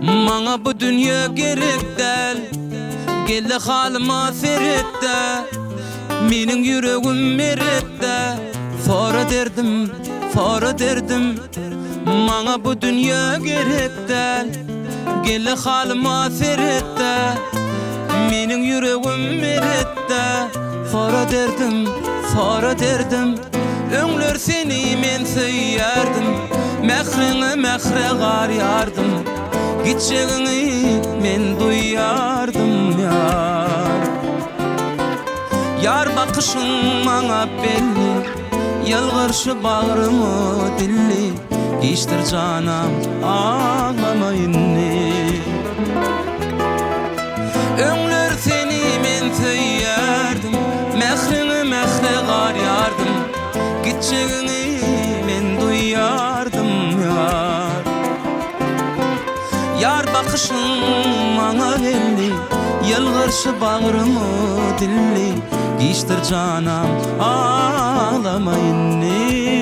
Maňa bu dünýä gerek däl, gelle halyma seretde. Meniň yüregim meretde, fara derdim. Maňa bu dünýä gerek däl, gelle halyma seretde. Meniň yüregim meretde, fara derdim. Öňler seni men söýärdim, mehre gar yardım. Gitçegiňi men duýardım ýar. Yar bakışın maňa belli, ýalgyrşy bagrymy dilli. Giştir canam ağlama inni. Öňler seni men söýärdim, mehre gar yardım. Gitçegiňi men duýardım ýar. Yar bakışın maňa belli, ýalgyrşy bagrymy dilli. Giştir canam ağlama inni.